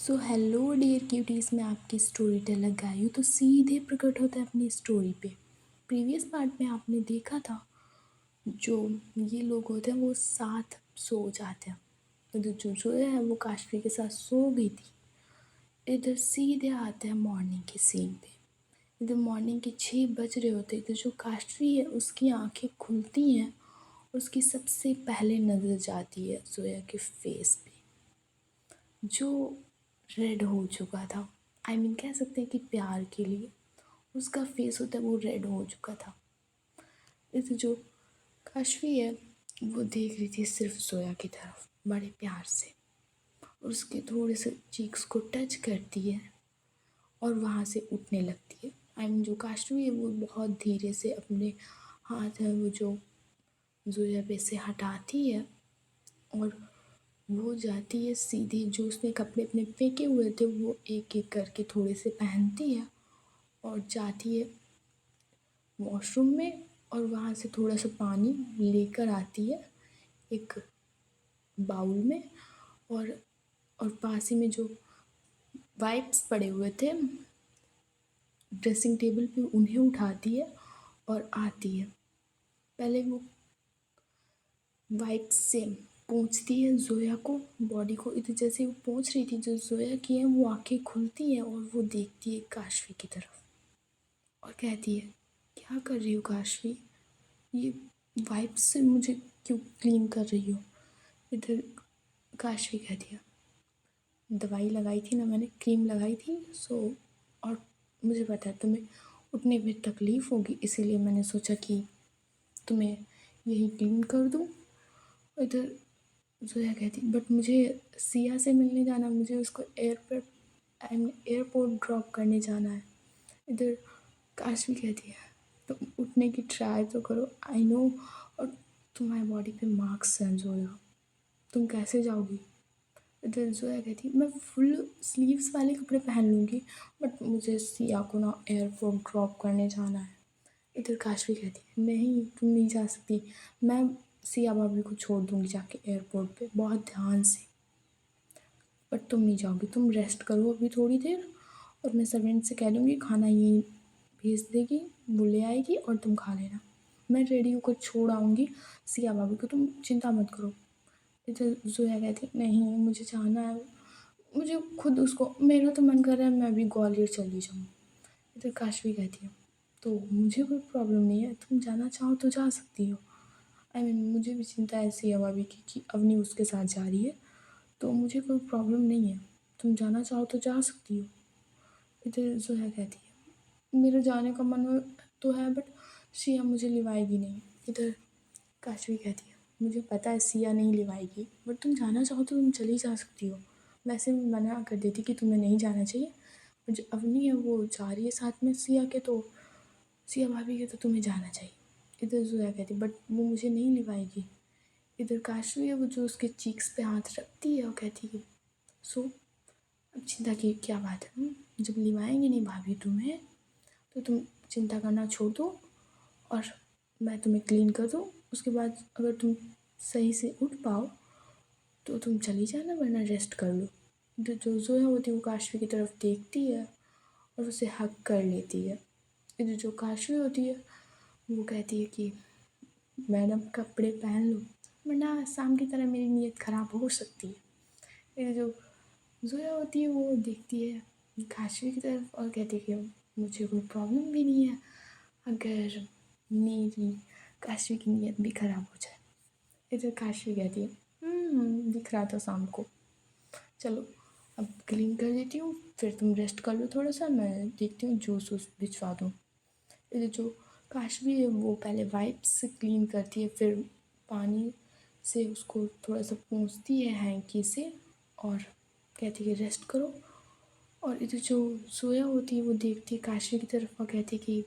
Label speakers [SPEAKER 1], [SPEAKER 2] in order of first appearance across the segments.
[SPEAKER 1] So hello dear cuties, मैं आपकी story teller Gayu तो सीधे प्रकट होता है अपनी स्टोरी पे। प्रीवियस पार्ट में आपने देखा था, जो ये लोग होते हैं वो साथ सो जाते हैं। तो जो जोया है वो काशवी के साथ सो गई थी। इधर सीधे आते हैं मॉर्निंग के सीन पे। इधर मॉर्निंग के 6 बज रहे होते। इधर जो काशवी है उसकी आंखें खुलती हैं और उसकी सबसे पहले नज़र जाती है जोया के फेस पे, जो रेड हो चुका था। कह सकते हैं कि प्यार के लिए उसका फेस होता है वो रेड हो चुका था। इस जो काशवी है वो देख रही थी सिर्फ जोया की तरफ बड़े प्यार से, और उसके थोड़े से चीक्स को टच करती है और वहाँ से उठने लगती है। जो काशवी है वो बहुत धीरे से अपने हाथ है वो जो जोया पे से हटाती है, और वो जाती है सीधी, जो उसने कपड़े अपने फेंके हुए थे वो एक एक करके थोड़े से पहनती है और जाती है वॉशरूम में, और वहाँ से थोड़ा सा पानी लेकर आती है एक बाउल में, और पास ही में जो वाइप्स पड़े हुए थे ड्रेसिंग टेबल पे उन्हें उठाती है और आती है। पहले वो वाइप्स से पोंछती है जोया को, बॉडी को। इधर जैसे वो पोंछ रही थी, जो जोया की है वो आंखें खुलती हैं और वो देखती है काशवी की तरफ और कहती है, क्या कर रही हो काशवी, ये वाइप्स से मुझे क्यों क्लीन कर रही हो। इधर काशवी कहती है, दवाई लगाई थी ना, मैंने क्रीम लगाई थी, और मुझे पता है तुम्हें उठने में तकलीफ़ होगी, इसीलिए मैंने सोचा कि तुम्हें यही क्लीन कर दूँ। इधर जोया कहती, बट मुझे सिया से मिलने जाना, मुझे उसको एयरपोर्ट ड्रॉप करने जाना है। इधर काशवी कहती है, तुम उठने की ट्राई तो करो, आई नो, और तुम्हारी बॉडी पे मार्क्स हैं जोया, तुम कैसे जाओगी। इधर जोया कहती, मैं फुल स्लीव्स वाले कपड़े पहन लूँगी, बट मुझे सिया को ना एयरपोर्ट ड्रॉप करने जाना है। इधर काशवी कहती है, नहीं तुम नहीं जा सकती, मैं सिया भाभी को छोड़ दूँगी जाके एयरपोर्ट पे बहुत ध्यान से, बट तुम नहीं जाओगी, तुम रेस्ट करो अभी थोड़ी देर, और मैं सर्वेंट से कह दूँगी खाना यहीं भेज देगी, वो ले आएगी और तुम खा लेना, मैं रेडी होकर छोड़ आऊँगी सिया भाभी को, तुम चिंता मत करो। इधर जोया कहती, नहीं मुझे जाना है, मुझे खुद उसको, मेरा तो मन कर रहा है मैं अभी ग्वालियर चली जाऊँ। इधर काशवी कहती है, तो मुझे कोई प्रॉब्लम नहीं है, तुम जाना चाहो तो जा सकती हो। मुझे भी चिंता है सिया भाभी की कि अवनी उसके साथ जा रही है, तो मुझे कोई प्रॉब्लम नहीं है, तुम जाना चाहो तो जा सकती हो। इधर जोया कहती है, मेरे जाने का मन तो है, बट सिया मुझे लिवाएगी नहीं। इधर काशवी कहती है, मुझे पता है सिया नहीं लिवाएगी, बट तुम जाना चाहो तो तुम चली जा सकती हो, वैसे मैं मना कर देती कि तुम्हें नहीं जाना चाहिए, और जो अवनी है वो जा रही है साथ में सिया के, तो सिया भाभी के, तो तुम्हें जाना चाहिए। इधर जोया कहती, बट वो मुझे नहीं लिवाएगी। इधर काशवी है वो जो उसके चीक्स पे हाथ रखती है और कहती है, सो अब चिंता की क्या बात है, जब लिवाएंगे नहीं भाभी तुम्हें, तो तुम चिंता करना छोड़ दो और मैं तुम्हें क्लीन कर दूँ, उसके बाद अगर तुम सही से उठ पाओ तो तुम चली जाना, वरना रेस्ट कर लो। जो जोया होती है वो काशवी की तरफ देखती है और उसे हक कर लेती है। इधर जो काशवी होती है वो कहती है कि मैडम कपड़े पहन लो, वरना शाम की तरह मेरी नीयत ख़राब हो सकती है। इधर जो जोया होती है वो देखती है काशवी की तरफ और कहती है कि मुझे कोई प्रॉब्लम भी नहीं है अगर मेरी काशवी की नीयत भी ख़राब हो जाए। इधर काशवी कहती है, दिख रहा था शाम को, चलो अब क्लीन कर देती हूँ, फिर तुम रेस्ट कर लो थोड़ा सा, मैं देखती हूँ जूस वूस भिजवा दूँ। इधर जो काशवी है वो पहले वाइप्स से क्लीन करती है, फिर पानी से उसको थोड़ा सा पोंछती है हैंकी से और कहती है रेस्ट करो। और इधर जो सोया होती है वो देखती है काशवी की तरफ और कहती है कि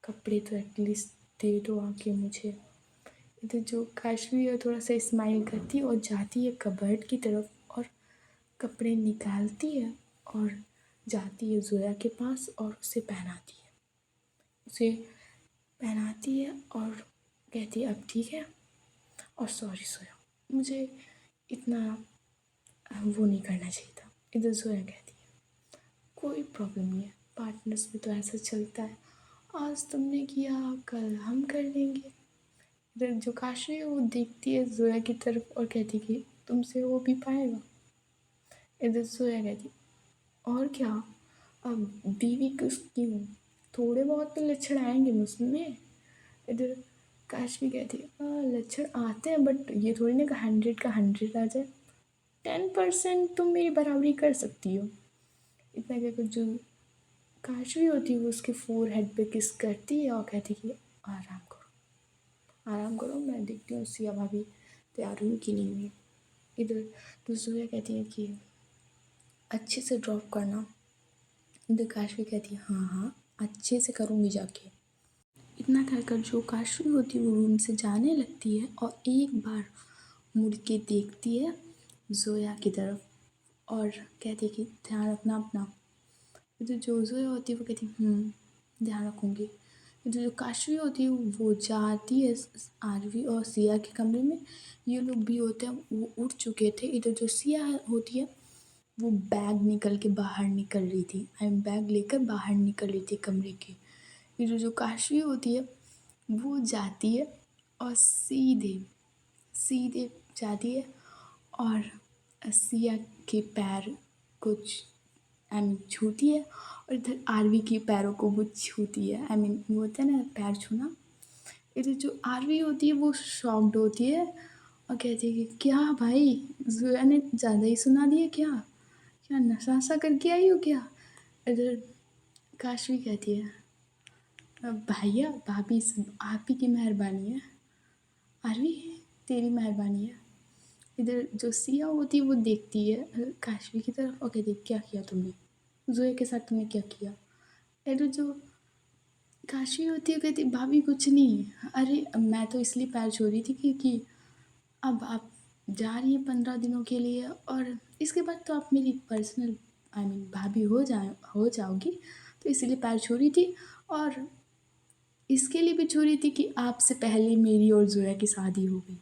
[SPEAKER 1] कपड़े तो एटलीस्ट दे दो आके मुझे। इधर जो काशवी है थोड़ा सा स्माइल करती है और जाती है कबर्ड की तरफ और कपड़े निकालती है और जाती है जोया के पास और उसे पहनाती है और कहती है अब ठीक है, और सॉरी सोया, मुझे इतना वो नहीं करना चाहिए था। इधर जोया कहती है कोई प्रॉब्लम नहीं है, पार्टनर्स में तो ऐसा चलता है, आज तुमने किया कल हम कर लेंगे। इधर जो काशी है वो देखती है जोया की तरफ और कहती कि तुमसे हो भी पाएगा। इधर जोया कहती और क्या, अब बीवी किसकी हूँ, थोड़े बहुत तो लक्षण आएंगे मुझमें। इधर काशवी कहती है लक्षण आते हैं बट ये थोड़ी ना कि 100 का 100 आ जाए, 10% तुम मेरी बराबरी कर सकती हो। इतना कहकर जो काशवी होती है वो उसके फोर हेड पे किस करती है और कहती है कि आराम करो, आराम करो, मैं देखती हूँ सिया भाभी तैयार हुई कि नहीं हुई। इधर दूसरा कहती है कि अच्छे से ड्रॉप करना। इधर काशवी कहती है हाँ हाँ अच्छे से करूँगी जाके। इतना कहकर जो काशवी होती है वो रूम से जाने लगती है और एक बार मुड़ के देखती है जोया की तरफ और कहती है कि ध्यान रखना अपना। इधर जो जोया होती है वो कहती है ध्यान रखूँगी। इधर जो काशवी होती है वो जाती है आरवी और सिया के कमरे में। ये लोग भी होते हैं वो उठ चुके थे। इधर जो सिया होती है वो बैग निकल के बाहर निकल रही थी, आई मीन बैग लेकर बाहर निकल रही थी कमरे के। इधर जो काशवी होती है वो जाती है और सीधे सीधे जाती है और सिया के पैर कुछ आई मीन छूती है और इधर आरवी के पैरों को वो छूती है, आई मीन वो होता है ना पैर छूना। इधर जो आरवी होती है वो शॉक्ड होती है और कहती है कि क्या भाई, जोया ने ज़्यादा ही सुना दिया क्या, क्या नशा वशा करके आई हो क्या। इधर काशवी कहती है भैया भाभी आप ही की मेहरबानी है, आरवी तेरी मेहरबानी है। इधर जो सिया होती है वो देखती है काशवी की तरफ और कहती है क्या किया तुमने, जोया के साथ तुमने क्या किया। इधर जो काशवी होती है कहती भाभी कुछ नहीं, अरे मैं तो इसलिए पैर छू रही थी क्योंकि अब आप जा रही हैं 15 दिनों के लिए और इसके बाद तो आप मेरी पर्सनल आई मीन भाभी हो जाओगी, तो इसीलिए पैर छू रही थी। और इसके लिए भी छू रही थी कि आपसे पहले मेरी और जोया की शादी हो गई।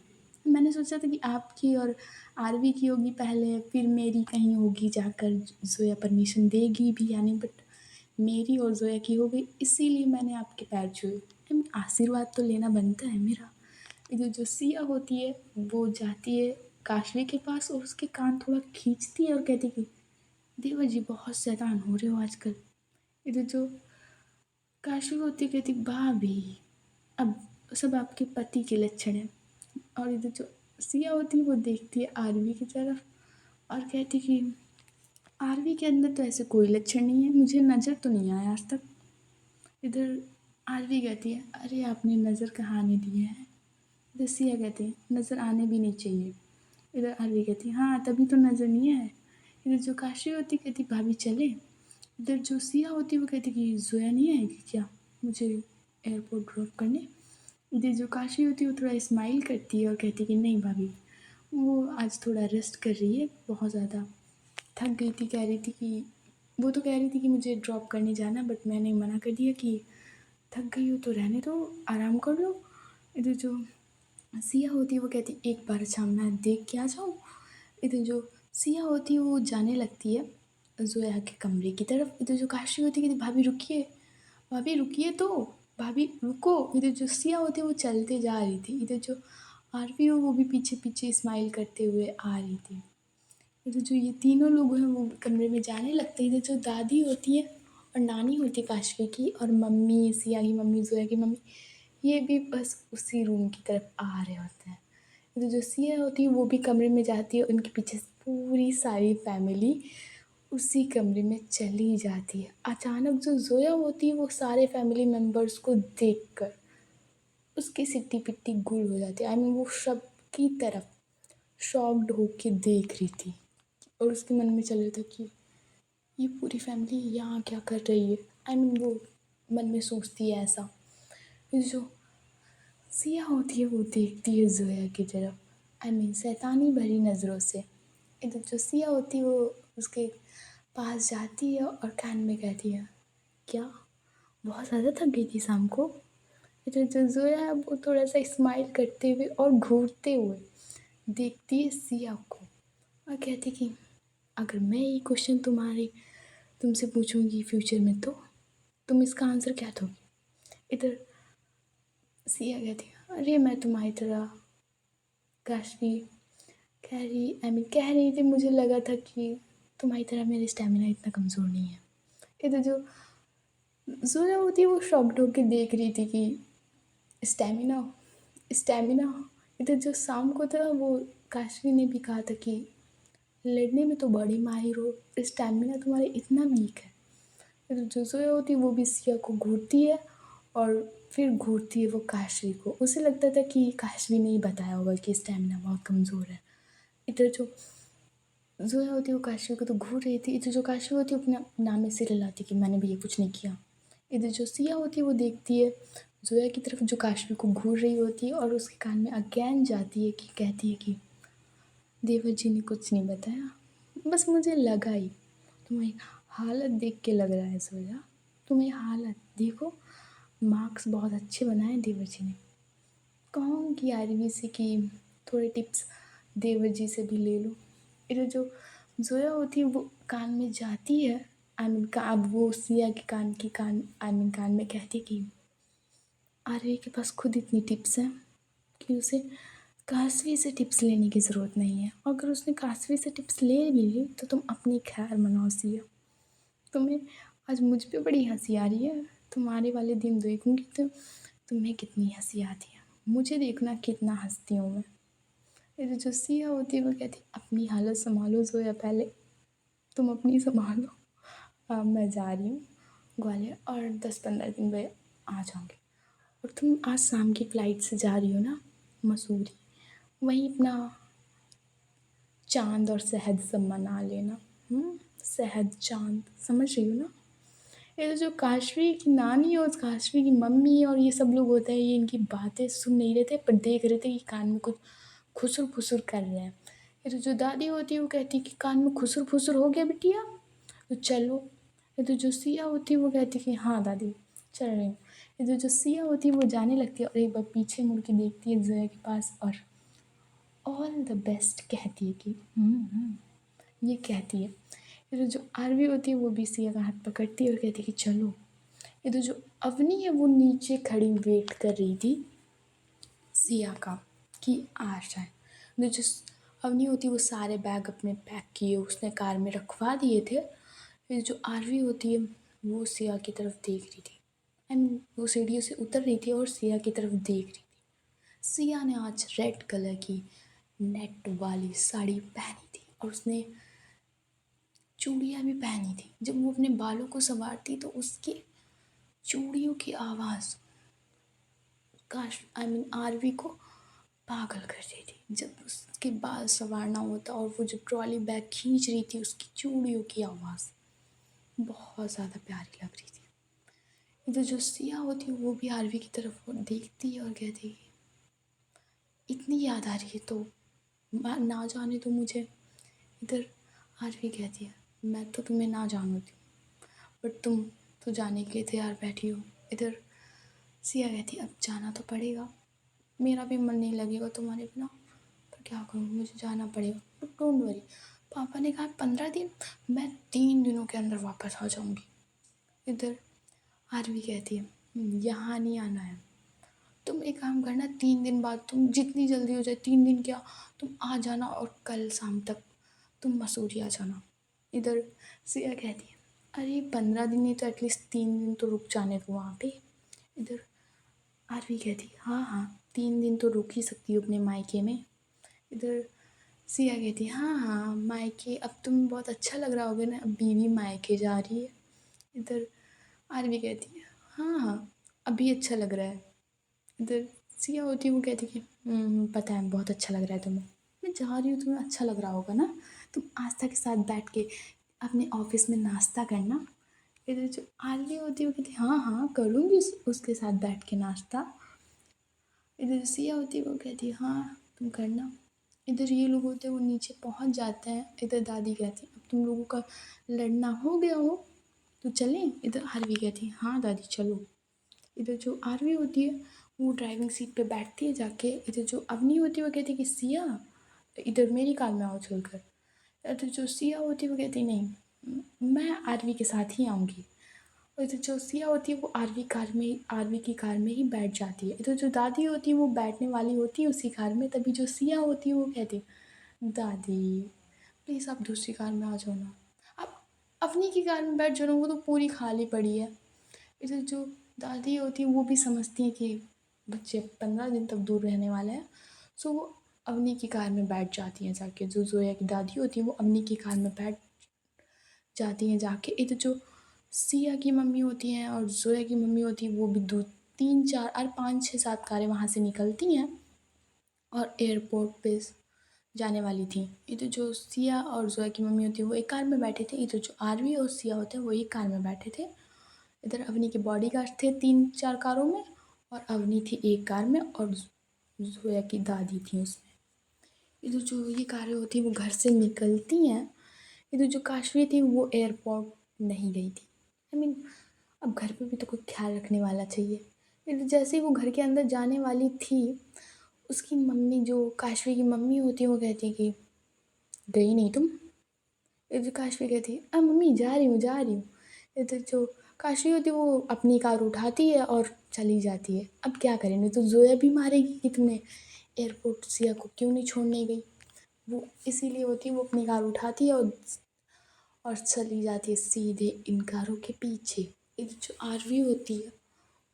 [SPEAKER 1] मैंने सोचा था कि आपकी और आरवी की होगी पहले, फिर मेरी कहीं होगी जाकर, जोया परमिशन देगी भी या नहीं, बट मेरी और जोया की हो गई, इसीलिए मैंने आपके पैर छुए। I mean, आशीर्वाद तो लेना बनता है मेरा। इधर जो सिया होती है वो जाती है काशवी के पास और उसके कान थोड़ा खींचती है और कहती कि देवर जी बहुत शैतान हो रहे हो आजकल। इधर जो काशवी होती कहती भाभी अब सब आपके पति के लक्षण हैं। और इधर जो सिया होती है वो देखती है आरवी की तरफ और कहती कि आरवी के अंदर तो ऐसे कोई लक्षण नहीं है, मुझे नज़र तो नहीं आया आज तक। इधर आरवी कहती है अरे आपने नज़र कहाँ आने दिए हैं। इधर सिया कहती है नज़र आने भी नहीं चाहिए। इधर आरवी कहती है हाँ तभी तो नज़र नहीं है। इधर जो काशी होती कहती भाभी चले। इधर जो सिया होती वो कहती कि जोया नहीं आएगी क्या मुझे एयरपोर्ट ड्रॉप करने। इधर जो काशी होती है वो थोड़ा स्माइल करती है और कहती कि नहीं भाभी, वो आज थोड़ा रेस्ट कर रही है, बहुत ज़्यादा थक गई थी, कह रही थी कि वो तो कह रही थी कि मुझे ड्रॉप करने जाना, बट मैंने मना कर दिया कि थक गई हो तो रहने दो, आराम कर लो। इधर जो सिया होती है वो कहती एक बार अच्छा मैं देख के आ जाऊँ। इधर जो सिया होती है वो जाने लगती है जोया के कमरे की तरफ। इधर जो काशी होती है कहती भाभी रुकिए तो, भाभी रुको। इधर जो सिया होती है वो चलते जा रही थी। इधर जो आरवी हो वो भी पीछे पीछे स्माइल करते हुए आ रही थी। इधर जो ये तीनों लोग हैं वो कमरे में जाने लगते हैं। इधर जो दादी होती है और नानी होती है काशवी की और मम्मी सिया की मम्मी जोया की मम्मी, ये भी बस उसी रूम की तरफ आ रहे होते हैं। इधर जो सिया होती है वो भी कमरे में जाती है, उनके पीछे पूरी सारी फैमिली उसी कमरे में चली जाती है। अचानक जो जोया होती है वो सारे फैमिली मेम्बर्स को देखकर उसकी सिट्टी पिट्टी गुल हो जाती है। आई मीन वो सबकी तरफ शॉक्ड होके देख रही थी और उसके मन में चल रहा था कि ये पूरी फैमिली यहाँ क्या कर रही है। आई मीन वो मन में सोचती है ऐसा। फिर जो सिया होती है वो देखती है जोया की तरफ, आई मीन शैतानी भरी नज़रों से। इधर जो सिया होती है वो उसके पास जाती है और कान में कहती है क्या बहुत ज़्यादा थक गई थी शाम को। इधर जो जोया है वो थोड़ा सा स्माइल करते हुए और घूरते हुए देखती है सिया को और कहती कि अगर मैं ये क्वेश्चन तुमसे पूछूंगी फ्यूचर में तो तुम इसका आंसर क्या दोगी? इधर सिया कहती है, अरे मैं तुम्हारी तरह काशवी कह रही थी, मुझे लगा था कि तुम्हारी तरह मेरी स्टेमिना इतना कमज़ोर नहीं है। इधर जो जोया होती है वो शॉक्ड होकर देख रही थी कि स्टेमिना स्टेमिना इधर जो शाम को था वो काशवी ने भी कहा था कि लड़ने में तो बड़ी माहिर हो, स्टेमिना तुम्हारे इतना वीक है। फिर जो जोया होती है वो भी सिया को घूरती है और फिर घूरती है वो काशवी को। उसे लगता था कि काशवी ने ही बताया होगा कि स्टेमिना बहुत कमज़ोर है। इधर जो जोया होती है वो काशवी को तो घूर रही थी, इधर जो काशवी होती है अपना नाम में सिर हिलाती कि मैंने भी ये कुछ नहीं किया। इधर जो सिया होती है वो देखती है जोया की तरफ जो काशवी को घूर रही होती है और उसके कान में अगेन जाती है कि कहती है कि देवर जी ने कुछ नहीं बताया, बस मुझे लगा ही। तुम्हारी हालत देख के लग रहा है जोया, तुम्हारी हालत देखो, मार्क्स बहुत अच्छे बनाए देवर जी ने। कहूँगी आरवी से कि थोड़े टिप्स देवर जी से भी ले लो। इधर जो जोया होती है वो कान में जाती है, आई मीन का अब वो सिया के कान आई मीन कान में कहती है कि आरवी के पास खुद इतनी टिप्स हैं कि उसे काशवी से टिप्स लेने की ज़रूरत नहीं है। अगर उसने काशवी से टिप्स ले भी ली तो तुम अपनी खैर मनाओ सिया। तुम्हें आज मुझ पे बड़ी हंसी आ रही है, तुम्हारे वाले दिन देखूंगी तो तुम्हें कितनी हंसी आती है, मुझे देखना कितना हंसती हूँ मैं। ये जो सिया होती है वो कहती है, अपनी हालत संभालो जोया, पहले तुम अपनी संभालो। मैं जा रही हूँ ग्वालियर और 10-15 दिन में आ जाऊँगी। और तुम आज शाम की फ़्लाइट से जा रही हो ना मसूरी, वहीं अपना चाँद और शहद सब मना लेना। शहद चाँद समझ रही हो ना? ये तो जो काशवी की नानी और काशवी की मम्मी और ये सब लोग होते हैं, ये इनकी बातें सुन नहीं रहे थे पर देख रहे थे कि कान में कुछ खुसुर फुसुर कर रहे हैं। ये तो जो दादी होती है वो कहती है कि कान में खुसुर फुसुर हो गया बिटिया, तो चलो। ये तो जो सिया होती है वो कहती है कि हाँ दादी चल रही हूँ। ये तो जो सिया होती है वो जाने लगती है और एक बार पीछे मुड़ के देखती है जोया के पास और ऑल द बेस्ट कहती है कि ये कहती है। फिर जो आरवी होती है वो भी सिया का हाथ पकड़ती है और कहती है कि चलो। ये तो जो अवनी है वो नीचे खड़ी वेट कर रही थी सिया का कि आ जाए। तो जो अवनी होती है वो सारे बैग अपने पैक किए उसने कार में रखवा दिए थे। फिर जो आरवी होती है वो सिया की तरफ देख रही थी, आई मीन वो सीढ़ियों से उतर रही थी और सिया की तरफ देख रही थी। सिया ने आज रेड कलर की नेट वाली साड़ी पहनी थी और उसने चूड़ियाँ भी पहनी थी। जब वो अपने बालों को संवारती तो उसकी चूड़ियों की आवाज़ काश आई मीन आरवी को पागल कर रही थी। जब उसके बाल संवारना होता और वो जब ट्रॉली बैग खींच रही थी उसकी चूड़ियों की आवाज़ बहुत ज़्यादा प्यारी लग रही थी। इधर जो सिया होती है वो भी आरवी की तरफ देखती है और कहती है इतनी याद आ रही है तो ना जाने तो मुझे। इधर आरवी कहती है मैं तो तुम्हें ना जानती हूँ बट तुम तो जाने के लिए तैयार बैठी हो। इधर सिया कहती अब जाना तो पड़ेगा, मेरा भी मन नहीं लगेगा तुम्हारे बिना, पर क्या करूँ मुझे जाना पड़ेगा। बट डोंट वरी, पापा ने कहा 15 दिन, मैं 3 दिनों के अंदर वापस आ जाऊँगी। इधर आरवी कहती है यहाँ नहीं आना है, तुम एक काम करना 3 दिन बाद तुम जितनी जल्दी हो जाए 3 दिन क्या तुम आ जाना और कल शाम तक तुम मसूरी आ जाना। इधर सिया कहती है अरे 15 दिन नहीं तो एटलीस्ट 3 दिन तो रुक जाने दो वहाँ पे। इधर आरवी कहती हाँ हाँ 3 दिन तो रुक ही सकती हूँ अपने मायके में। इधर सिया कहती हाँ हाँ मायके अब तुम बहुत अच्छा लग रहा होगा ना, अब बीवी मायके जा रही है। इधर आरवी कहती है हाँ हाँ अभी अच्छा लग रहा है। इधर सिया होती है वो कहती कि पता है बहुत अच्छा लग रहा है तुम्हें, मैं जा रही हूँ तुम्हें अच्छा लग रहा होगा ना, तुम आस्था के साथ बैठ के अपने ऑफिस में नाश्ता करना। इधर जो आरवी होती है वो कहती हाँ हाँ करूँगी उसके साथ बैठ के नाश्ता। इधर सिया होती है वो कहती है हाँ तुम करना। इधर ये लोग होते हैं वो नीचे पहुंच जाते हैं। इधर दादी कहती अब तुम लोगों का लड़ना हो गया हो तो चलें। इधर आरवी कहती हाँ दादी चलो। इधर जो आरवी होती है वो ड्राइविंग सीट पे बैठती है जाके। इधर जो अवनी होती है वो कहती है कि सिया इधर मेरी कार में आओ चलकर। तो जो सिया होती है वो कहती नहीं, मैं आरवी के साथ ही आऊँगी। और तो जो सिया होती है वो आरवी की कार में ही बैठ जाती है। तो जो दादी होती है वो बैठने वाली होती है उसी कार में, तभी जो सिया होती है वो कहती है, दादी प्लीज़ आप दूसरी कार में आ जाओ ना, आप अपनी की कार में बैठ जाओ ना, वो तो पूरी खाली पड़ी है। इधर जो दादी होती है वो भी समझती है कि बच्चे 15 दिन तक दूर रहने वाले हैं, सो वो अवनी की कार में बैठ जाती हैं जाके। जो जोया की दादी होती है वो अवनी की कार में बैठ जाती हैं जाके। इधर जो सिया की मम्मी होती हैं और जोया की मम्मी होती है वो भी दो तीन चार और पाँच छः सात कारें वहाँ से निकलती हैं और एयरपोर्ट पे जाने वाली थी। इधर जो सिया और जोया की मम्मी होती है वो एक कार में बैठे थे, इधर जो आरवी और सिया होते हैं वो एक कार में बैठे थे। इधर अवनी के बॉडीगार्ड थे तीन चार कारों में और अवनी थी एक कार में और जोया की दादी थी उसमें। इधर जो ये कारें होती हैं वो घर से निकलती हैं। इधर जो काशवी थी वो एयरपोर्ट नहीं गई थी। आई मीन अब घर पे भी तो कोई ख्याल रखने वाला चाहिए। इधर जैसे ही वो घर के अंदर जाने वाली थी, उसकी मम्मी जो काशवी की मम्मी होती है वो कहती है कि गई नहीं तुम। इधर काशवी कहती है मम्मी जा रही हूँ जा रही हूँ। इधर जो काशवी होती है वो अपनी कार उठाती है और चली जाती है। अब क्या करें, नहीं तो जोया भी मारेगी कि तुमने एयरपोर्ट सिया को क्यों नहीं छोड़ने गई। वो इसीलिए होती है वो अपनी कार उठाती है और चली जाती है सीधे इन कारों के पीछे। इधर जो आरवी होती है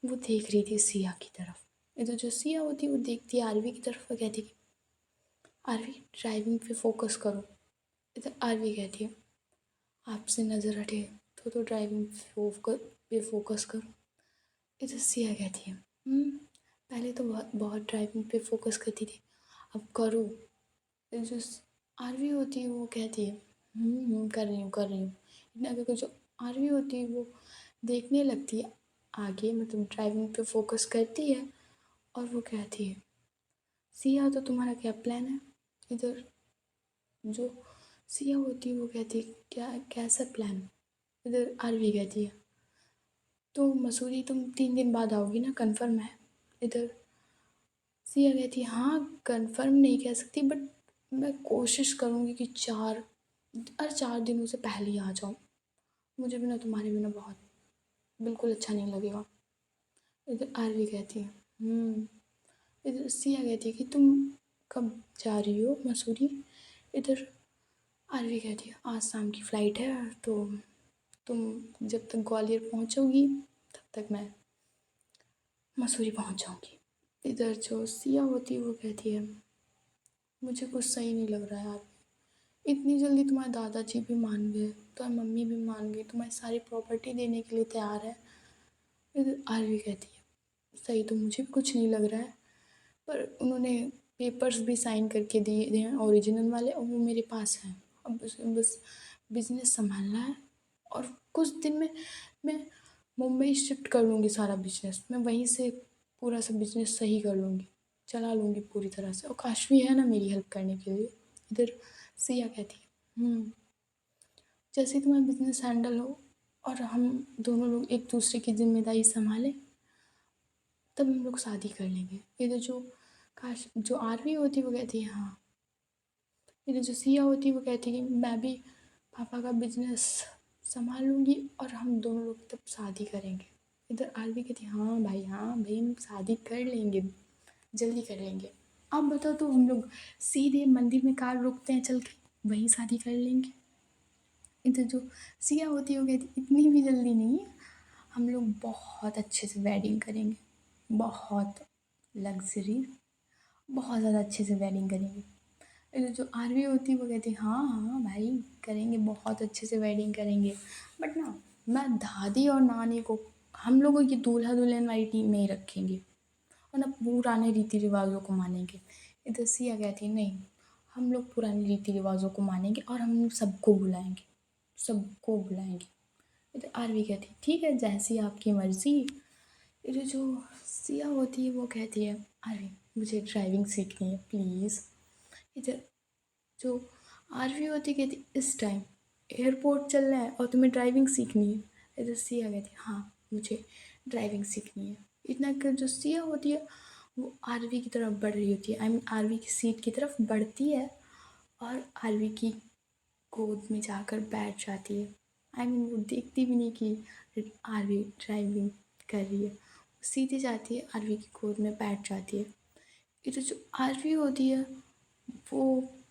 [SPEAKER 1] वो देख रही थी सिया की तरफ। इधर जो सिया होती है वो देखती है आरवी की तरफ और कहती है आरवी ड्राइविंग पे फोकस करो। इधर आरवी कहती है आपसे नज़र हटे तो ड्राइविंग पे फोकस करो। इधर सिया कहती है पहले तो बहुत बहुत ड्राइविंग पे फोकस करती थी, अब करो। जो आरवी होती है वो कहती है कर रही हूँ कर रही हूँ। इतना करके जो आरवी होती है वो देखने लगती है आगे, मतलब ड्राइविंग पे फोकस करती है और वो कहती है सिया तो तुम्हारा क्या प्लान है। इधर जो सिया होती है वो कहती है क्या कैसा प्लान। इधर आरवी कहती है तो मसूरी तुम 3 दिन बाद आओगी ना, कंफर्म है। इधर सिया कहती है हाँ कंफर्म नहीं कह सकती बट मैं कोशिश करूँगी कि 4 दिनों से पहले ही आ जाऊँ। मुझे बिना तुम्हारे बिना बहुत बिल्कुल अच्छा नहीं लगेगा। इधर आरवी कहती है इधर सिया कहती है कि तुम कब जा रही हो मसूरी। इधर आरवी कहती है आज शाम की फ़्लाइट है तो तुम जब तक ग्वालियर पहुँचोगी तब तक मैं मसूरी पहुँच जाऊँगी। इधर जो सिया होती है वो कहती है मुझे कुछ सही नहीं लग रहा है यार, इतनी जल्दी तुम्हारे दादाजी भी मान गए, तुम्हारी मम्मी भी मान गई, तुम्हारी सारी प्रॉपर्टी देने के लिए तैयार है। इधर आरवी कहती है सही तो मुझे भी कुछ नहीं लग रहा है, पर उन्होंने पेपर्स भी साइन करके दिए हैं ओरिजिनल वाले और वो मेरे पास हैं। अब बस बिजनेस संभालना है और कुछ दिन में मैं मुंबई शिफ्ट कर लूँगी सारा बिजनेस, मैं वहीं से पूरा सब बिजनेस सही कर लूँगी, चला लूँगी पूरी तरह से। और काशवी है ना मेरी हेल्प करने के लिए। इधर सिया कहती है जैसे ही तुम्हारा बिजनेस हैंडल हो और हम दोनों लोग एक दूसरे की जिम्मेदारी संभालें तब हम लोग शादी कर लेंगे। इधर जो आरवी होती है वो कहती है हाँ। इधर जो सिया होती है वो कहती है कि मैं भी पापा का बिजनेस संभाल लूँगी और हम दोनों लोग तब शादी करेंगे। इधर आरवी कहती है हाँ भाई हम शादी कर लेंगे, जल्दी कर लेंगे। आप बताओ तो हम लोग सीधे मंदिर में कार रोकते हैं चल के वहीं शादी कर लेंगे। इधर जो सिया होती है वो कहती इतनी भी जल्दी नहीं है, हम लोग बहुत अच्छे से वेडिंग करेंगे, बहुत लग्जरी, बहुत ज़्यादा अच्छे से वेडिंग करेंगे। इधर जो आरवी होती है वो कहती है हाँ भाई करेंगे, बहुत अच्छे से वेडिंग करेंगे, बट ना मैं दादी और नानी को हम लोगों की दूल्हा दुल्हन वाली टीम में ही रखेंगे और ना पुराने रीति रिवाजों को मानेंगे। इधर सिया कहती है नहीं हम लोग पुराने रीति रिवाजों को मानेंगे और हम सबको बुलाएंगे, सबको बुलाएंगे। इधर आरवी कहती है ठीक है जैसी आपकी मर्ज़ी। इधर जो सिया होती है वो कहती है आरवी मुझे ड्राइविंग सीखनी है प्लीज़। इधर जो आरवी होती कहती इस टाइम एयरपोर्ट चलना है और तुम्हें ड्राइविंग सीखनी है। इधर सिया कहती हाँ मुझे ड्राइविंग सीखनी है। इतना कर जो सिया होती है वो आरवी की तरफ बढ़ रही होती है, आई मीन आरवी की सीट की तरफ बढ़ती है और आरवी की गोद में जाकर बैठ जाती है। वो देखती भी नहीं कि आरवी ड्राइविंग कर रही है, वो सीधे जाती है आरवी की गोद में बैठ जाती है। इधर जो आरवी होती है वो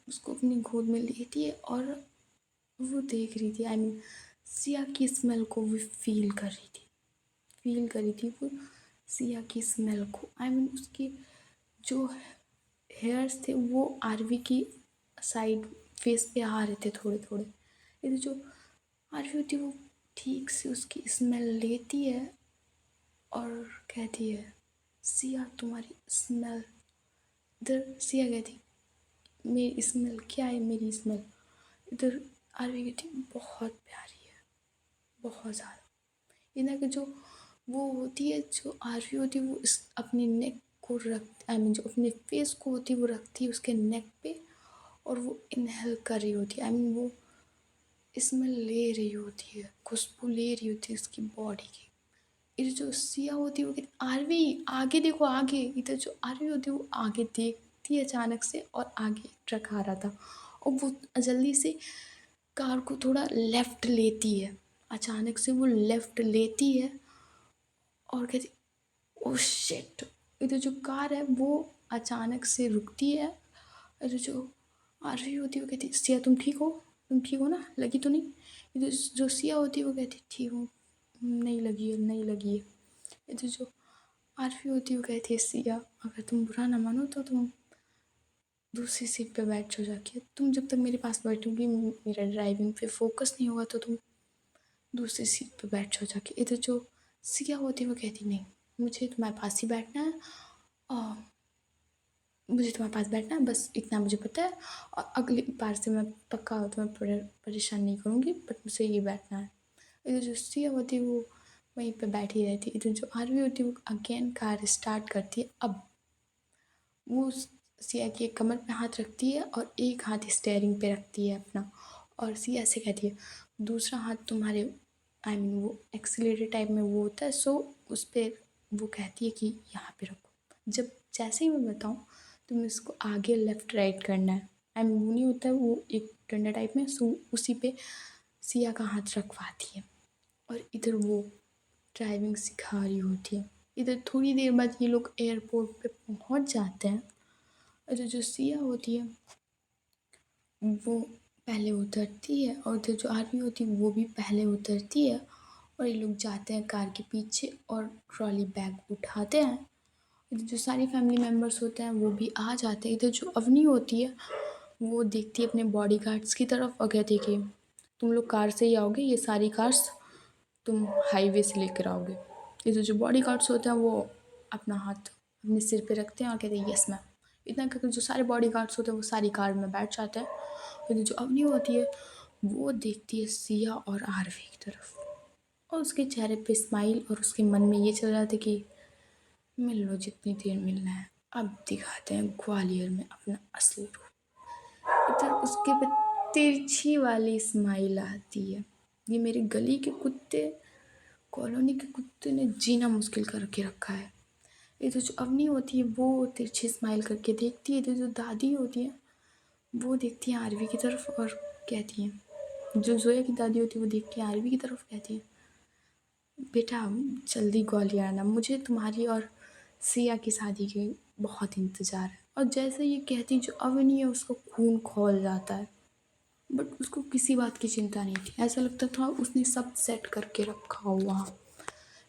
[SPEAKER 1] उसको अपनी गोद में लेती है और वो देख रही थी, सिया की स्मेल को वो फील कर रही थी वो सिया की स्मेल को। उसके जो हेयर्स थे वो आरवी की साइड फेस पे आ रहे थे थोड़े थोड़े। इधर जो आरवी होती है वो ठीक से उसकी स्मेल लेती है और कहती है, सिया तुम्हारी स्मेल। इधर सिया कहती, मेरी स्मेल क्या है, मेरी स्मेल। इधर आरवी कहती, बहुत प्यारी है, बहुत ज़्यादा। इन्हें कि जो वो होती है, जो आरवी होती है वो इस अपने नेक को रख जो अपने फेस को होती है वो रखती है उसके नेक पे और वो इनहेल कर रही होती है। वो स्मेल ले रही होती है, खुशबू ले रही होती है उसकी बॉडी की। इधर जो सिया होती है वो कहती, आरवी आगे देखो आगे। इधर जो आरवी होती है वो आगे देखती है अचानक से और आगे एक ट्रक आ रहा था और वो जल्दी से कार को थोड़ा लेफ्ट लेती है। अचानक से वो लेफ्ट लेती है और कहती, ओह शिट। इधर जो कार है वो अचानक से रुकती है। इधर जो आरवी होती है वो कहती, सिया तुम ठीक हो ना, लगी तो नहीं। इधर जो सिया होती है वो कहती, ठीक हूँ, नहीं लगी है, नहीं लगी है। इधर जो आरवी होती है वो कहती है, सिया अगर तुम बुरा ना मानो तो तुम दूसरी सीट पे बैठ जाओ जाके। तुम जब तक मेरे पास बैठोगी मेरा ड्राइविंग पे फोकस नहीं होगा तो तुम दूसरी सीट पे बैठ जाओ जाके। इधर जो सिया होती है वो कहती, नहीं मुझे तुम्हारे पास ही बैठना है और मुझे तुम्हारे पास बैठना है, बस इतना मुझे पता है और अगली बार से मैं पक्का तुम्हें परेशान नहीं करूँगी, बट मुझे ये बैठना है। इधर जो सिया होती है वो वहीं पे बैठी रहती है। इधर जो आरवी होती है वो अगेन कार स्टार्ट करती है। अब वो सिया की एक कमर पे हाथ रखती है और एक हाथ स्टेयरिंग पे रखती है अपना और सिया से कहती है, दूसरा हाथ तुम्हारे वो एक्सीलेटर टाइप में वो होता है, सो उस पर वो कहती है कि यहाँ पे रखो। जब जैसे ही मैं बताऊँ तुम्हें इसको आगे लेफ़्ट राइट करना है। वो नहीं होता है वो एक डंडा टाइप में, सो उसी पे सिया का हाथ रखवाती है और इधर वो ड्राइविंग सिखा रही होती है। इधर थोड़ी देर बाद ये लोग एयरपोर्ट पे पहुंच जाते हैं और जो सिया होती है वो पहले उतरती है और इधर जो आरवी होती है वो भी पहले उतरती है और ये लोग जाते हैं कार के पीछे और ट्रॉली बैग उठाते हैं। इधर जो सारी फैमिली मेम्बर्स होते हैं वो भी आ जाते हैं। इधर जो अवनी होती है वो देखती है अपने बॉडी गार्ड्स की तरफ और कहती है कि तुम लोग कार से ही आओगे, ये सारी कार्स तुम हाईवे से लेकर आओगे। इधर जो बॉडी गार्ड्स होते हैं वो अपना हाथ अपने सिर पे रखते हैं और कहते हैं, यस मैम। इतना करके जो सारे बॉडी गार्ड्स होते हैं वो सारी कार में बैठ जाते हैं। इधर जो अवनी होती है वो देखती है सिया और आरवी की तरफ और उसके चेहरे पे स्माइल और उसके मन में ये चल रहा था कि मिल लो जितनी देर मिलना है, अब दिखाते हैं ग्वालियर में अपना असली रूप। इधर उसके पे तिरछी वाली स्माइल आती है। ये मेरे गली के कुत्ते, कॉलोनी के कुत्ते ने जीना मुश्किल करके रखा है। इधर जो अवनी होती है वो तिरछी स्माइल करके देखती है। इधर जो दादी होती है वो देखती है आरवी की तरफ और कहती है, जो जोया की दादी होती है वो देख के आरवी की तरफ कहती है, बेटा जल्दी ग्वालियर आना, मुझे तुम्हारी और सिया की शादी की बहुत इंतज़ार है। और जैसे ये कहती जो अवनी है उसको खून खौल जाता है, बट उसको किसी बात की चिंता नहीं थी। ऐसा लगता था उसने सब सेट करके रखा हो वहाँ।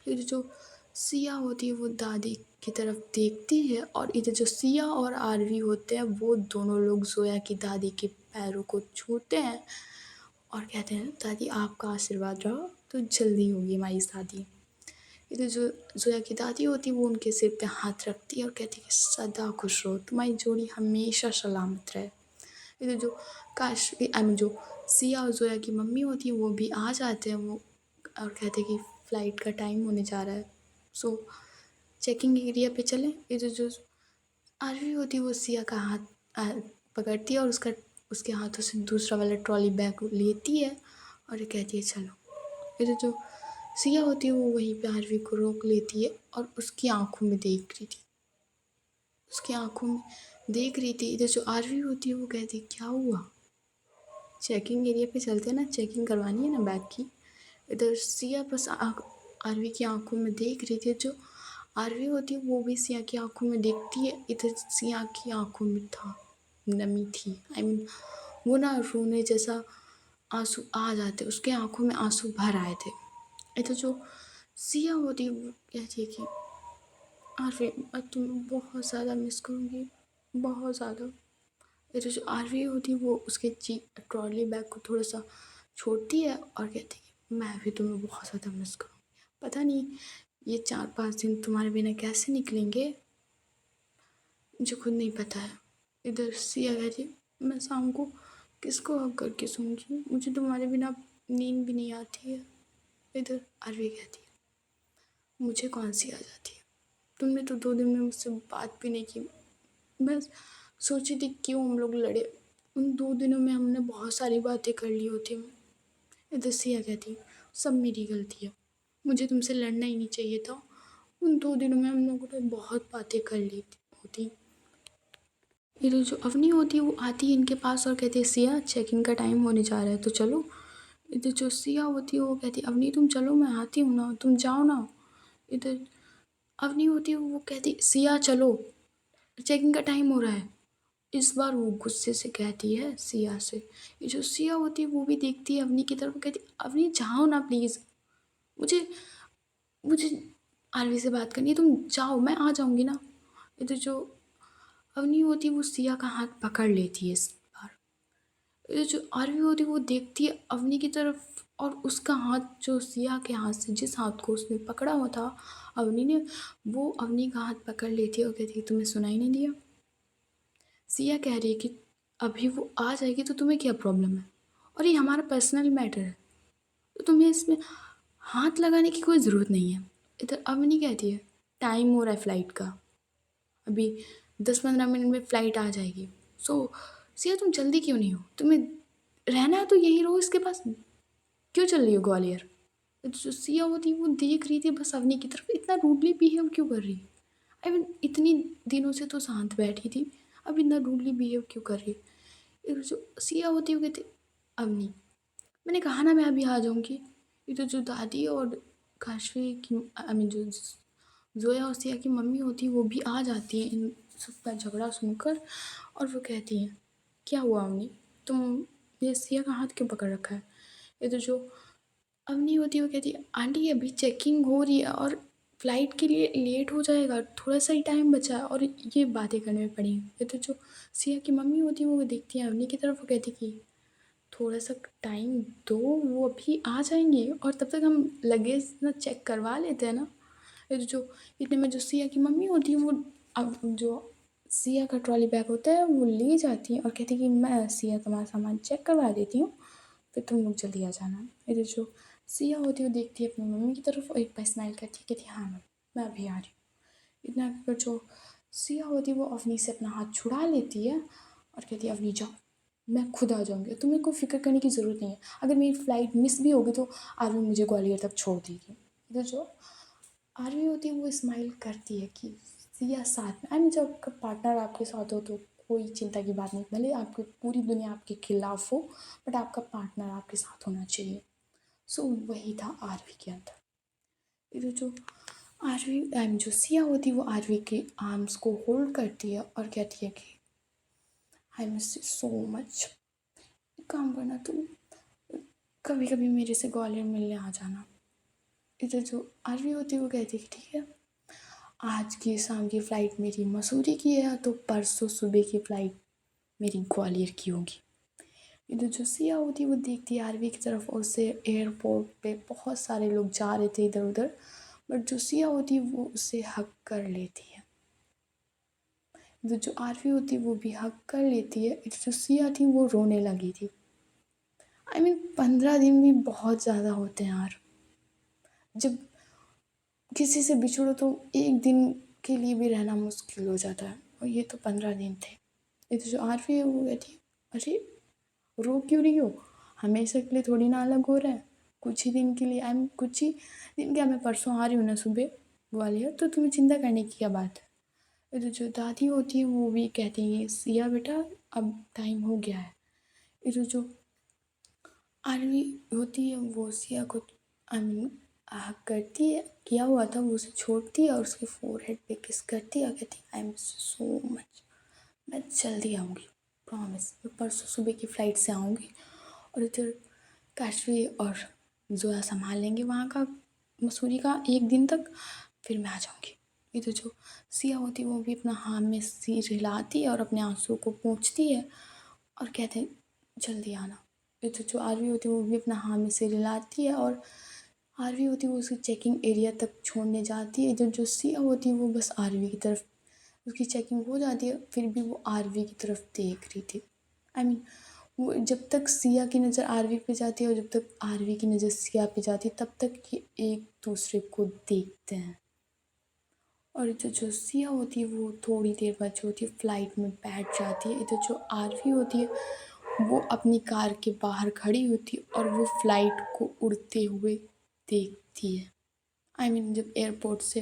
[SPEAKER 1] फिर जो सिया होती है वो दादी की तरफ देखती है और इधर जो सिया और आरवी होते हैं वो दोनों लोग जोया की दादी के पैरों को छूते हैं और कहते हैं, दादी आपका आशीर्वाद रहो तो जल्दी होगी हमारी शादी। इधर जो जोया की दादी होती है वो उनके सिर पे हाथ रखती है और कहती है कि सदा खुश रहो, तुम्हारी जोड़ी हमेशा सलामत रहे। इधर जो जो सिया और जोया की मम्मी होती है वो भी आ जाते हैं वो और कहते हैं कि फ़्लाइट का टाइम होने जा रहा है, सो चेकिंग एरिया पे चलें। इधर जो आरवी होती है वो सिया का हाथ पकड़ती है और उसके हाथों से दूसरा वाला ट्रॉली बैग लेती है और ये कहती है चलो। इधर जो सिया होती है वो वहीं पे आरवी को रोक लेती है और उसकी आंखों में देख रही थी, उसकी आंखों में देख रही थी। इधर जो आरवी होती है वो कहती है, क्या हुआ, चेकिंग एरिया पे चलते हैं ना, चेकिंग करवानी है ना बैग की। इधर सिया बस आरवी की आंखों में देख रही थी। जो आरवी होती है वो भी सिया की आंखों में देखती है। इधर सिया की आंखों में था नमी थी। आई मीन वो ना रोने जैसा आंसू आ जाते, उसके आंखों में आंसू भर आए थे। इधर जो सिया होती है वो कहती है कि आरवी मैं तुम्हें बहुत ज़्यादा मिस करूँगी, बहुत ज़्यादा। ये जो आरवी होती है वो उसके ट्रॉली बैग को थोड़ा सा छोड़ती है और कहती है मैं भी तुम्हें बहुत ज़्यादा मिस करूँगी। पता नहीं ये 4-5 दिन तुम्हारे बिना कैसे निकलेंगे, मुझे खुद नहीं पता है। इधर सिया कहती है मैं शाम को किसको हक करके सूंगी, मुझे तुम्हारे बिना नींद भी नहीं आती है। इधर आरवी कहती है मुझे कौन सी आ जाती है, तुमने तो 2 दिन में मुझसे बात भी नहीं की। मैं सोची थी क्यों हम लोग लड़े, उन 2 दिनों में हमने बहुत सारी बातें कर ली होती। इधर सिया कहती सब मेरी गलती है, मुझे तुमसे लड़ना ही नहीं चाहिए था। उन 2 दिनों में हम लोगों ने बहुत बातें कर ली होती। इधर जो अवनी होती है वो आती है इनके पास और कहती है सिया चेकिंग का टाइम होने जा रहा है तो चलो। इधर जो सिया होती है वो कहती है अवनी तुम चलो, मैं आती हूँ ना, तुम जाओ ना। इधर अवनी होती है वो कहती सिया चलो, चेकिंग का टाइम हो रहा है। इस बार वो गुस्से से कहती है सिया से। ये जो सिया होती है वो भी देखती है अवनी की तरफ, कहती अवनी जाओ ना प्लीज़, मुझे मुझे आरवी से बात करनी है, तुम जाओ मैं आ जाऊँगी ना। इधर जो अवनी होती है वो सिया का हाथ पकड़ लेती है इस बार। इधर जो आरवी होती है वो देखती है अवनी की तरफ और उसका हाथ जो सिया के हाथ से, जिस हाथ को उसने पकड़ा हुआ था अवनी ने, वो अवनी का हाथ पकड़ लेती है और कहती है तुम्हें सुनाई नहीं दिया। सिया कह रही है कि अभी वो आ जाएगी तो तुम्हें क्या प्रॉब्लम है, और ये हमारा पर्सनल मैटर है तो तुम्हें इसमें हाथ लगाने की कोई ज़रूरत नहीं है। इधर अवनी कहती है टाइम हो रहा है फ़्लाइट का, अभी 10-15 मिनट में फ़्लाइट आ जाएगी। सो सिया तुम जल्दी क्यों नहीं हो, तुम्हें रहना है तो यहीं रहो इसके पास, क्यों चल रही हो ग्वालियर। जो सिया होती वो देख रही थी बस अवनी की तरफ, इतना रूडली बिहेव क्यों कर रही है। आई मीन इतनी दिनों से तो शांत बैठी थी, अब इतना रूडली बिहेव क्यों कर रही है। फिर जो सिया होती है वो कहती अवनी मैंने कहा ना मैं अभी आ जाऊँगी। ये तो जो दादी और काशवी की आई मीन जो जोया और सिया की मम्मी होती है वो भी आ जाती है इन सबका झगड़ा सुनकर, और वो कहती हैं क्या हुआ अवनी, तुम ये सिया का हाथ क्यों पकड़ रखा है। ये तो जो अवनी होती है वो कहती है आंटी अभी चेकिंग हो रही है और फ्लाइट के लिए लेट हो जाएगा, थोड़ा सा ही टाइम बचा है और ये बातें करने में पड़ी हैं। ये तो जो सिया की मम्मी होती है वो देखती है अवनी की तरफ, वो कहती कि थोड़ा सा टाइम दो, वो अभी आ जाएंगे और तब तक हम लगेज ना चेक करवा लेते हैं ना। ये जो इतने में जो सिया की मम्मी होती है वो अब जो सिया का ट्रॉली बैग होता है वो ले जाती है और कहती है कि मैं सिया तुम्हारा सामान चेक करवा देती हूँ, फिर तुम लोग जल्दी आ जाना। ये जो सिया होती है वो देखती है अपनी मम्मी की तरफ और एक बार स्माइल करती है, कहती है हाँ मैं अभी आ रही हूँ। इतना पर जो सिया होती है वो अवनी से अपना हाथ छुड़ा लेती है और कहती है अवनी जाओ, मैं खुद आ जाऊँगी, तुम्हें कोई फ़िक्र करने की ज़रूरत नहीं है। अगर मेरी फ़्लाइट मिस भी होगी तो आर्मी मुझे ग्वालियर तक छोड़ देगी। इधर जो आर्मी होती है वो स्माइल करती है कि सिया साथ में, आई मीन जब आपका पार्टनर आपके साथ हो तो कोई चिंता की बात नहीं, भले आपकी पूरी दुनिया आपके खिलाफ हो बट आपका पार्टनर आपके साथ होना चाहिए। सो वही था आरवी के अंदर। इधर जो आरवी आई मीन जो सिया होती है वो आरवी के आर्म्स को होल्ड करती है और कहती है कि I miss you so much, काम करना तुम कभी कभी मेरे से ग्वालियर मिलने आ जाना। इधर जो आरवी होती है वो कहती है कि ठीक है, आज की शाम की फ़्लाइट मेरी मसूरी की है तो परसों सुबह की फ़्लाइट मेरी ग्वालियर की होगी। इधर जो सिया होती है वो देखती है आरवी की तरफ और उससे एयरपोर्ट पे बहुत सारे लोग जा रहे थे इधर उधर, बट जो सिया होती है वो उससे हक कर लेती है। इधर जो आरवी होती है वो भी हक कर लेती है। इधर जो सिया थी वो रोने लगी थी। आई मीन 15 दिन भी बहुत ज़्यादा होते हैं यार, जब किसी से बिछड़ो तो एक दिन के लिए भी रहना मुश्किल हो जाता है और ये तो 15 दिन थे। ये तो जो आरवी है वो कहती है अरे रो क्यों रही हो, हमेशा के लिए थोड़ी ना अलग हो रहा है, कुछ ही दिन के लिए, आई एम कुछ ही दिन क्या, मैं परसों आ रही हूँ ना सुबह ग्वालियर, तो तुम्हें चिंता करने की क्या बात है। ये तो जो दादी होती है वो भी कहती है सिया बेटा अब टाइम हो गया है। ये तो जो आरवी होती है, वो सिया को आई मीन करती है, किया हुआ था, वो उसे छोड़ती है और उसके फोरहेड पे किस करती है और कहती है I miss you so much, मैं जल्दी आऊँगी, प्रॉमिस, मैं परसों सुबह की फ़्लाइट से आऊँगी और इधर काशवी और जोया संभाल लेंगे वहाँ का मसूरी का एक दिन तक, फिर मैं आ जाऊँगी। इधर जो सिया होती है वो भी अपना हाथ में सिर हिलाती है और अपने आंसू को पोंछती है और कहते हैं जल्दी आना। इधर जो आरवी होती है वो भी अपना हाथ में सिर हिलाती है और आरवी होती है वो उसे चेकिंग एरिया तक छोड़ने जाती है। इधर जो सिया होती है वो बस आरवी की तरफ, उसकी चेकिंग हो जाती है, फिर भी वो आरवी की तरफ देख रही थी। आई मीन वो जब तक सिया की नज़र आरवी पे जाती है और जब तक आरवी की नज़र सिया पे जाती है तब तक ये एक दूसरे को देखते हैं। और इधर जो सिया होती है वो थोड़ी देर बाद जो होती है फ़्लाइट में बैठ जाती है। इधर जो आरवी होती है वो अपनी कार के बाहर खड़ी होती है और वो फ़्लाइट को उड़ते हुए देखती है। आई मीन जब एयरपोर्ट से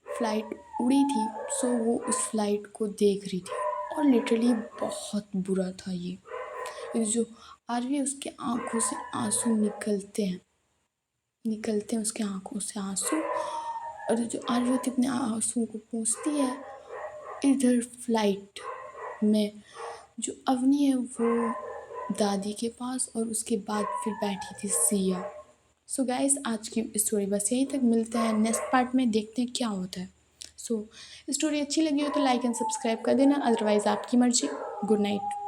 [SPEAKER 1] फ़्लाइट उड़ी थी सो वो उस फ़्लाइट को देख रही थी और लिटरली बहुत बुरा था ये जो आरवी है उसकी आंखों से आंसू निकलते हैं उसकी आंखों से आंसू। और जो आरवी होती है अपने आंसू को पोंछती है। इधर फ्लाइट में जो अवनी है वो दादी के पास और उसके बाद फिर बैठी थी सिया। सो गाइस आज की स्टोरी बस यहीं तक, मिलते हैं नेक्स्ट पार्ट में, देखते हैं क्या होता है। सो स्टोरी अच्छी लगी हो तो लाइक एंड सब्सक्राइब कर देना, अदरवाइज़ आपकी मर्ज़ी। Good night.